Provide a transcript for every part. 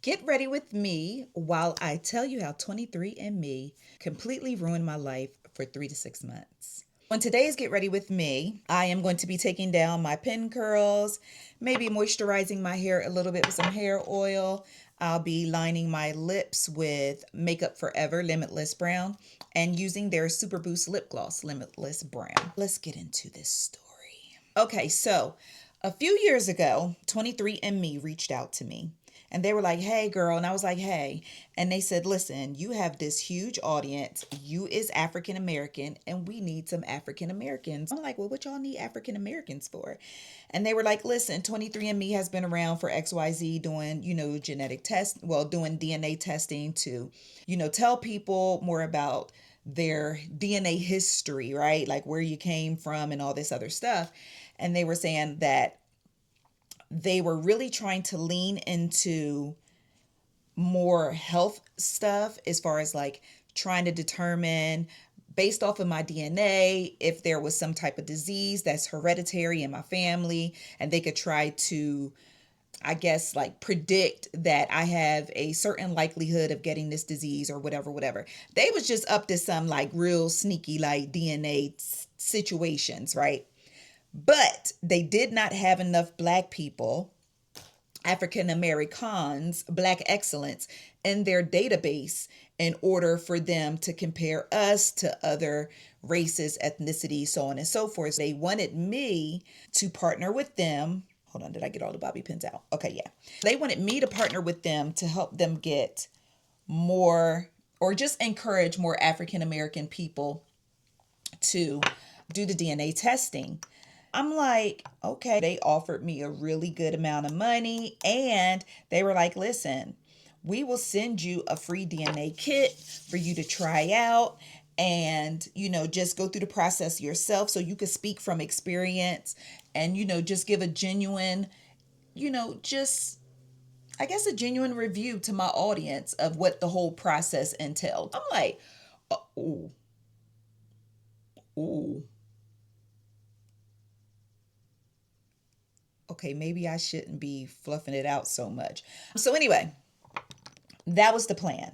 Get ready with me while I tell you how 23andMe completely ruined my life for 3 to 6 months. On today's Get Ready With Me, I am going to be taking down my pin curls, maybe moisturizing my hair a little bit with some hair oil. I'll be lining my lips with Makeup Forever Limitless Brown and using their Super Boost Lip Gloss Limitless Brown. Let's get into this story. Okay, so a few years ago, 23andMe reached out to me and they were like, hey, girl. And I was like, hey. And they said, listen, you have this huge audience. You is African American and we need some African Americans. I'm like, well, what y'all need African Americans for? And they were like, listen, 23andMe has been around for XYZ doing, genetic test, well, doing DNA testing to, tell people more about their DNA history, right? Like where you came from and all this other stuff. And they were saying that they were really trying to lean into more health stuff as far as like trying to determine based off of my DNA if there was some type of disease that's hereditary in my family, and they could try to, I guess, like predict that I have a certain likelihood of getting this disease or whatever, whatever. They was just up to some like real sneaky like DNA situations, right? But they did not have enough Black people, African Americans, Black excellence in their database in order for them to compare us to other races, ethnicities, so on and so forth. They wanted me to partner with them. Hold on, did I get all the bobby pins out? Okay, yeah. They wanted me to partner with them to help them get more, or just encourage more African American people to do the DNA testing. I'm like, okay. They offered me a really good amount of money and they were like, listen, we will send you a free DNA kit for you to try out and, just go through the process yourself so you could speak from experience and, just give a genuine, just, I guess, a genuine review to my audience of what the whole process entailed. I'm like, oh, ooh. Okay, maybe I shouldn't be fluffing it out so much. So anyway, that was the plan.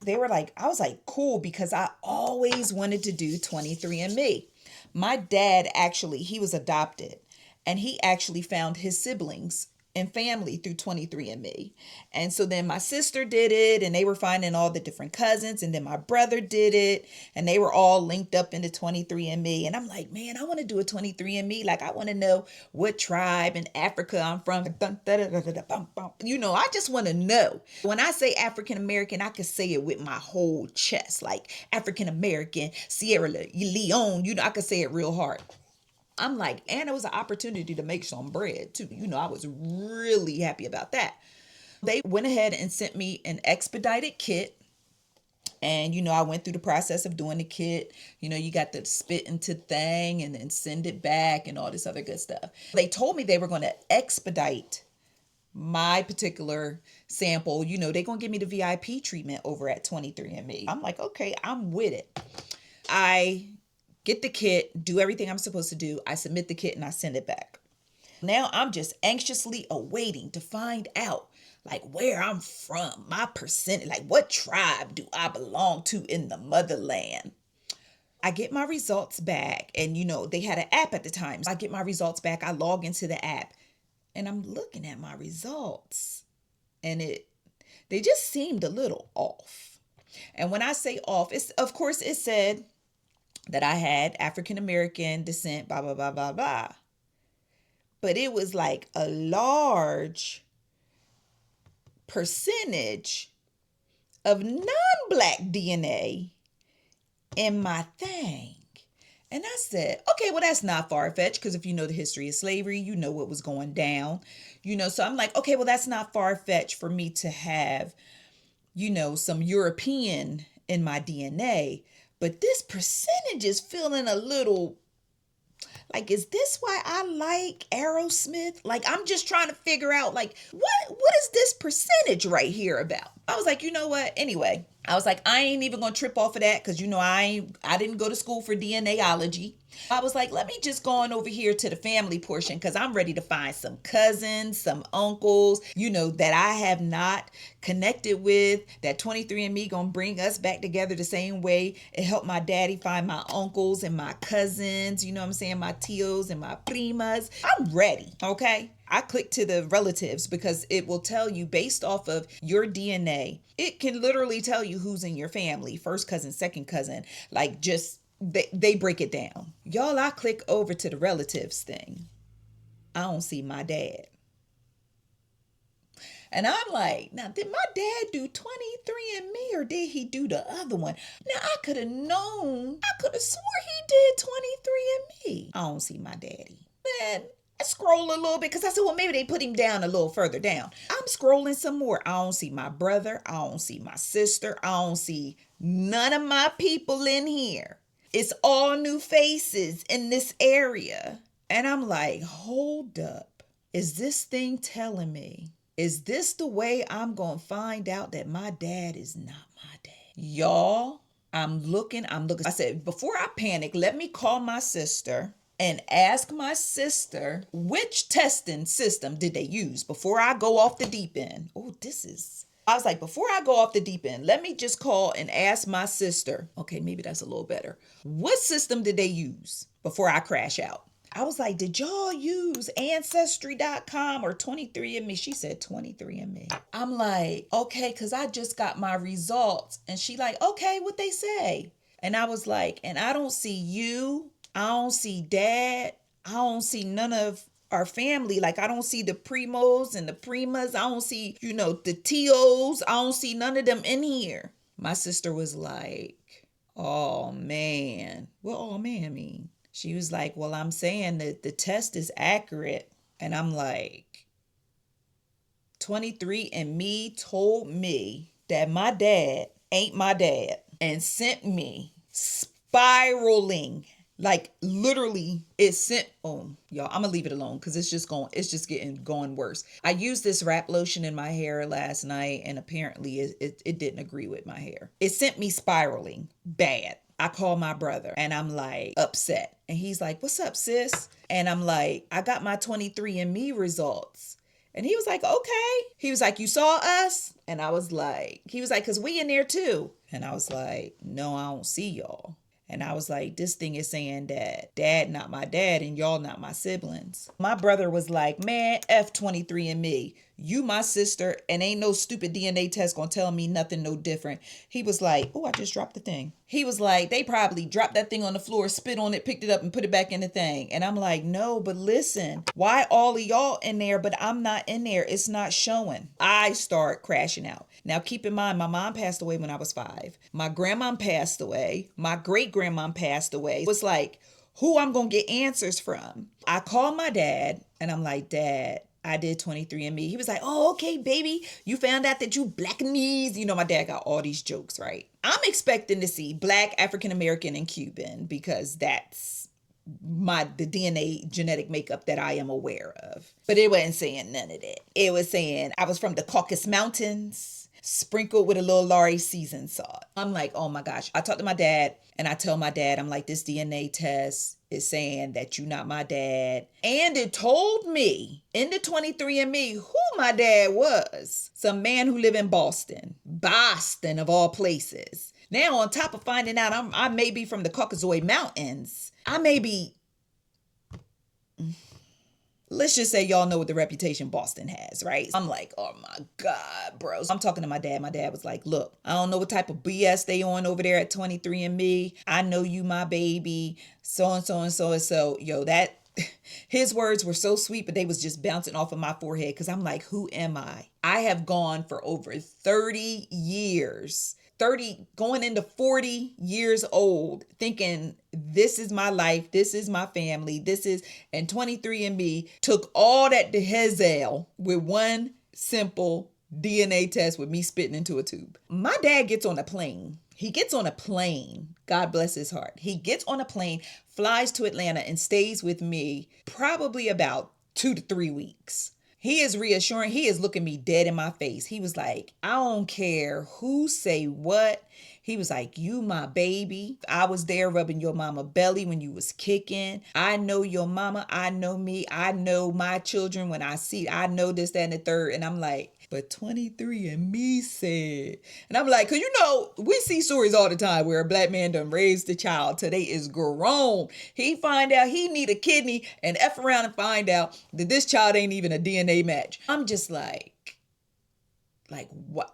They were like, I was like, cool, because I always wanted to do 23andMe. My dad actually, he was adopted and he actually found his siblings and family through 23andMe. And so then my sister did it and they were finding all the different cousins. And then my brother did it and they were all linked up into 23andMe. And I'm like, man, I want to do a 23andMe. Like, I want to know what tribe in Africa I'm from. I just want to know. When I say African American, I can say it with my whole chest. Like African American, Sierra Leone, I could say it real hard. I'm like, and it was an opportunity to make some bread too. I was really happy about that. They went ahead and sent me an expedited kit. And, I went through the process of doing the kit. You got the spit into thing and then send it back and all this other good stuff. They told me they were going to expedite my particular sample. They're going to give me the VIP treatment over at 23andMe. I'm like, okay, I'm with it. I get the kit, do everything I'm supposed to do. I submit the kit and I send it back. Now I'm just anxiously awaiting to find out like where I'm from, my percentage, like what tribe do I belong to in the motherland. I get my results back and they had an app at the time. So I get my results back, I log into the app and I'm looking at my results and they just seemed a little off. And when I say off, it's, of course, it said that I had African American descent, blah, blah, blah, blah, blah. But it was like a large percentage of non-Black DNA in my thing. And I said, okay, well, that's not far-fetched because if you know the history of slavery, you know what was going down. So I'm like, okay, well, that's not far-fetched for me to have, some European in my DNA. But this percentage is feeling a little like, is this why I like Aerosmith? Like, I'm just trying to figure out, like, what is this percentage right here about? I was like, you know what? Anyway, I was like, I ain't even gonna trip off of that because I didn't go to school for DNAology. I was like, let me just go on over here to the family portion because I'm ready to find some cousins, some uncles, that I have not connected with. That 23andMe gonna bring us back together the same way it helped my daddy find my uncles and my cousins, you know what I'm saying, my tios and my primas. I'm ready, okay? I click to the relatives because it will tell you based off of your DNA. It can literally tell you who's in your family, first cousin, second cousin, like just they break it down. Y'all, I click over to the relatives thing. I don't see my dad. And I'm like, now, did my dad do 23andMe or did he do the other one? Now, I could have known. I could have swore he did 23andMe. I don't see my daddy. Man, I scroll a little bit because I said, well, maybe they put him down a little further down. I'm scrolling some more. I don't see my brother. I don't see my sister. I don't see none of my people in here. It's all new faces in this area. And I'm like, hold up. Is this thing telling me? Is this the way I'm going to find out that my dad is not my dad? Y'all, I'm looking. I said, before I panic, let me call my sister and ask my sister which testing system did they use before I go off the deep end. I was like, before I go off the deep end, let me just call and ask my sister. Okay, maybe that's a little better. What system did they use before I crash out? I was like, did y'all use Ancestry.com or 23andMe? She said 23andMe. I'm like, okay, because I just got my results. And she like, okay, what they say? And I was like, and I don't see you. I don't see dad. I don't see none of our family. Like, I don't see the primos and the primas. I don't see, the tios. I don't see none of them in here. My sister was like, oh man. What oh man mean? She was like, well, I'm saying that the test is accurate. And I'm like, 23andMe told me that my dad ain't my dad and sent me spiraling. Like literally it sent, y'all, I'm gonna leave it alone because it's just going worse. I used this wrap lotion in my hair last night and apparently it didn't agree with my hair. It sent me spiraling bad. I called my brother and I'm like upset. And he's like, what's up, sis? And I'm like, I got my 23andMe results. And he was like, okay. He was like, you saw us? And I was like, he was like, because we in there too. And I was like, no, I don't see y'all. And I was like, this thing is saying that dad not my dad and y'all not my siblings. My brother was like, man, F 23andMe. You my sister and ain't no stupid DNA test gonna tell me nothing no different. He was like, oh, I just dropped the thing. He was like, they probably dropped that thing on the floor, spit on it, picked it up and put it back in the thing. And I'm like, no, but listen, why all of y'all in there, but I'm not in there? It's not showing. I start crashing out. Now, keep in mind, my mom passed away when I was 5. My grandma passed away. My great-grandma passed away. It was like, who I'm going to get answers from? I called my dad, and I'm like, Dad, I did 23andMe. He was like, oh, okay, baby. You found out that you black knees. My dad got all these jokes, right? I'm expecting to see black, African-American, and Cuban because that's the DNA genetic makeup that I am aware of. But it wasn't saying none of that. It was saying I was from the Caucasus Mountains, sprinkled with a little Laurie seasoned salt. I'm like, oh my gosh. I talked to my dad and I tell my dad, I'm like, this DNA test is saying that you not my dad. And it told me in the 23andMe who my dad was. Some man who live in Boston of all places. Now, on top of finding out I may be from the Caucasoid Mountains, I may be, let's just say y'all know what the reputation Boston has, right? I'm like, oh my God, bro. I'm talking to my dad. My dad was like, look, I don't know what type of BS they on over there at 23andMe. I know you my baby, so and so and so and so. Yo, that, his words were so sweet, but they was just bouncing off of my forehead because I'm like, who am I? I have gone for over 30 years. 30 going into 40 years old thinking this is my life, this is my family, and 23andMe took all that to hazel with one simple DNA test with me spitting into a tube. My dad gets on a plane. He gets on a plane. God bless his heart. He gets on a plane, flies to Atlanta and stays with me probably about 2 to 3 weeks. He is reassuring. He is looking me dead in my face. He was like, I don't care who say what. He was like, you my baby. I was there rubbing your mama belly when you was kicking. I know your mama. I know me. I know my children when I know this, that, and the third. And I'm like, but 23 and me said. And I'm like, because we see stories all the time where a black man done raised the child till they is grown. He find out he need a kidney and F around and find out that this child ain't even a DNA match. I'm just like what?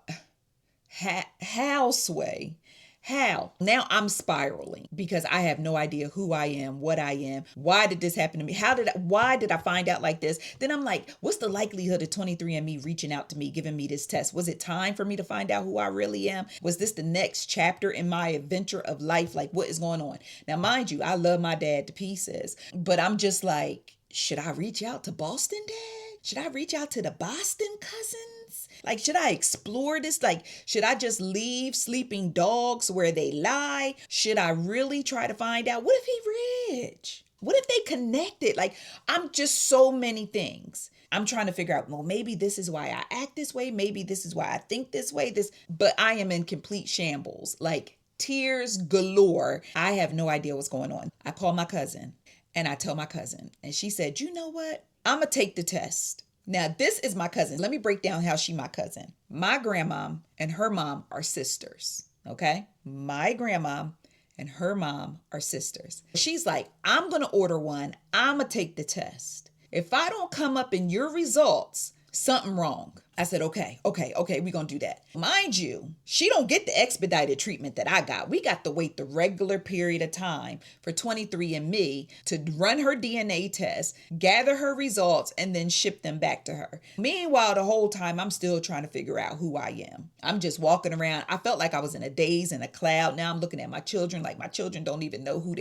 How, Sway? How? Now I'm spiraling because I have no idea who I am, what I am. Why did this happen to me? Why did I find out like this? Then I'm like, what's the likelihood of 23andMe reaching out to me, giving me this test? Was it time for me to find out who I really am? Was this the next chapter in my adventure of life? Like, what is going on? Now, mind you, I love my dad to pieces, but I'm just like, should I reach out to Boston Dad? Should I reach out to the Boston cousins? Like, should I explore this? Like, should I just leave sleeping dogs where they lie? Should I really try to find out? What if he rich? What if they connected? Like, I'm just so many things. I'm trying to figure out, well, maybe this is why I act this way. Maybe this is why I think this way. But I am in complete shambles. Like, tears galore. I have no idea what's going on. I call my cousin and I tell my cousin, and she said, you know what? I'm going to take the test. Now, this is my cousin. Let me break down how she my cousin. My grandmom and her mom are sisters, okay? My grandmom and her mom are sisters. She's like, I'm going to order one. I'm going to take the test. If I don't come up in your results, something wrong. I said, okay, we're going to do that. Mind you, she don't get the expedited treatment that I got. We got to wait the regular period of time for 23andMe to run her DNA test, gather her results, and then ship them back to her. Meanwhile, the whole time, I'm still trying to figure out who I am. I'm just walking around. I felt like I was in a daze and a cloud. Now I'm looking at my children like my children don't even know who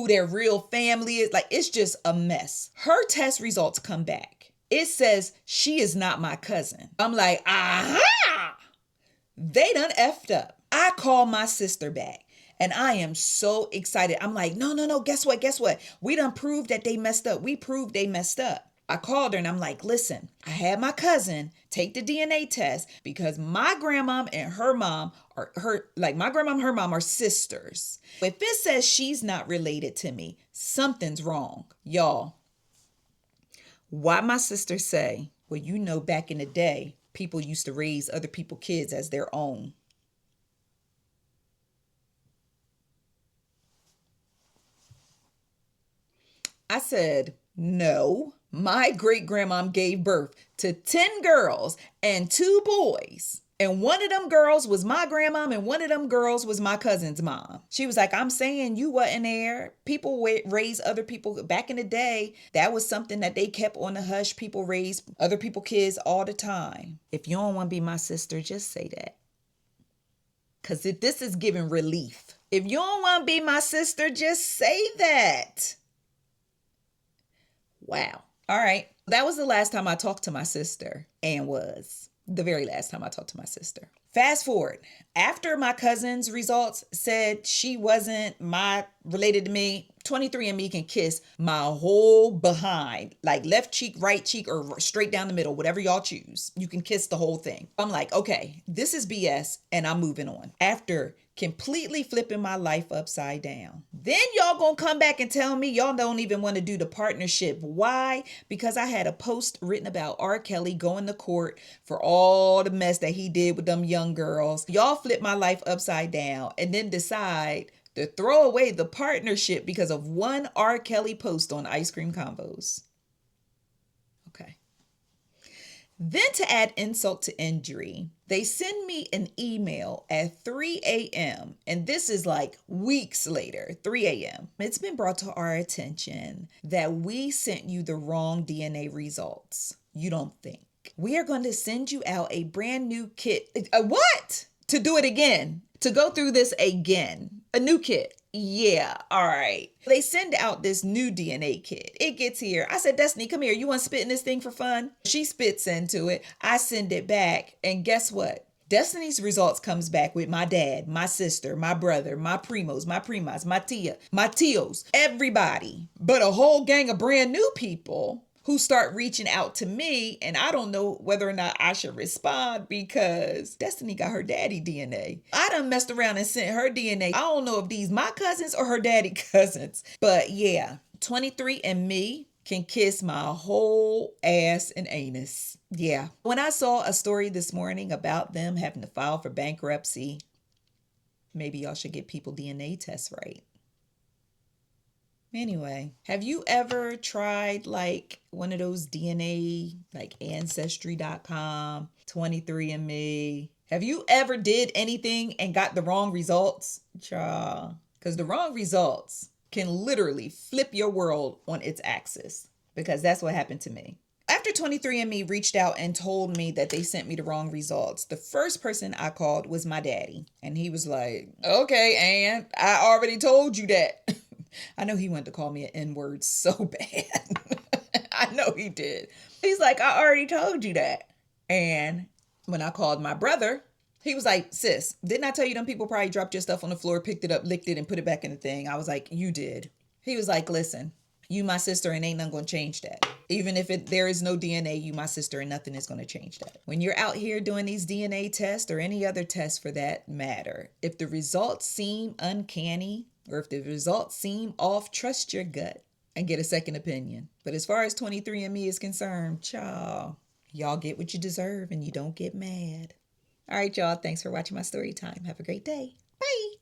their real family is. Like, it's just a mess. Her test results come back. It says she is not my cousin. I'm like, aha! They done effed up. I call my sister back and I am so excited. I'm like, no. Guess what? We done proved that they messed up. We proved they messed up. I called her and I'm like, listen, I had my cousin take the DNA test because my grandmom and her mom are sisters. If it says she's not related to me, something's wrong. Y'all. Why my sister say, well, back in the day, people used to raise other people's kids as their own. I said, no, my great grandmom gave birth to 10 girls and 2 boys. And one of them girls was my grandmom and one of them girls was my cousin's mom. She was like, I'm saying you wasn't there. People raise other people. Back in the day, that was something that they kept on the hush. People raise other people's kids all the time. If you don't want to be my sister, just say that. Because this is giving relief. If you don't want to be my sister, just say that. Wow. All right. That was the last time I talked to my sister, and was the very last time I talked to my sister. Fast forward. After my cousin's results said she wasn't related to me, 23andMe can kiss my whole behind, like left cheek, right cheek, or straight down the middle, whatever y'all choose. You can kiss the whole thing. I'm like, okay, this is BS, and I'm moving on. After completely flipping my life upside down. Then y'all gonna come back and tell me y'all don't even want to do the partnership. Why? Because I had a post written about R. Kelly going to court for all the mess that he did with them young girls. Y'all flip my life upside down and then decide to throw away the partnership because of one R. Kelly post on Ice Cream Combos. Okay. Then to add insult to injury, they send me an email at 3 a.m. And this is like weeks later, 3 a.m. It's been brought to our attention that we sent you the wrong DNA results. You don't think. We are going to send you out a brand new kit. What? To do it again. To go through this again. A new kit. Yeah, all right. They send out this new DNA kit. It gets here. I said, Destiny, come here. You want to spit in this thing for fun? She spits into it. I send it back. And guess what? Destiny's results comes back with my dad, my sister, my brother, my primos, my primas, my tia, my tios, everybody. But a whole gang of brand new people who start reaching out to me, and I don't know whether or not I should respond because Destiny got her daddy DNA. I done messed around and sent her DNA. I don't know if these my cousins or her daddy cousins. But yeah, 23andMe can kiss my whole ass and anus. Yeah. When I saw a story this morning about them having to file for bankruptcy, maybe y'all should get people DNA tests right. Anyway, have you ever tried like one of those DNA, like Ancestry.com, 23andMe? Have you ever did anything and got the wrong results? Child. Because the wrong results can literally flip your world on its axis. Because that's what happened to me. After 23andMe reached out and told me that they sent me the wrong results, the first person I called was my daddy. And he was like, okay, Ann, I already told you that. I know he wanted to call me an N-word so bad. I know he did. He's like, I already told you that. And when I called my brother, he was like, sis, didn't I tell you them people probably dropped your stuff on the floor, picked it up, licked it, and put it back in the thing? I was like, you did. He was like, listen, you my sister and ain't nothing going to change that. Even if there is no DNA, you my sister and nothing is going to change that. When you're out here doing these DNA tests or any other tests for that matter, if the results seem uncanny, or if the results seem off, trust your gut and get a second opinion. But as far as 23andMe is concerned, y'all get what you deserve and you don't get mad. All right, y'all. Thanks for watching my story time. Have a great day. Bye.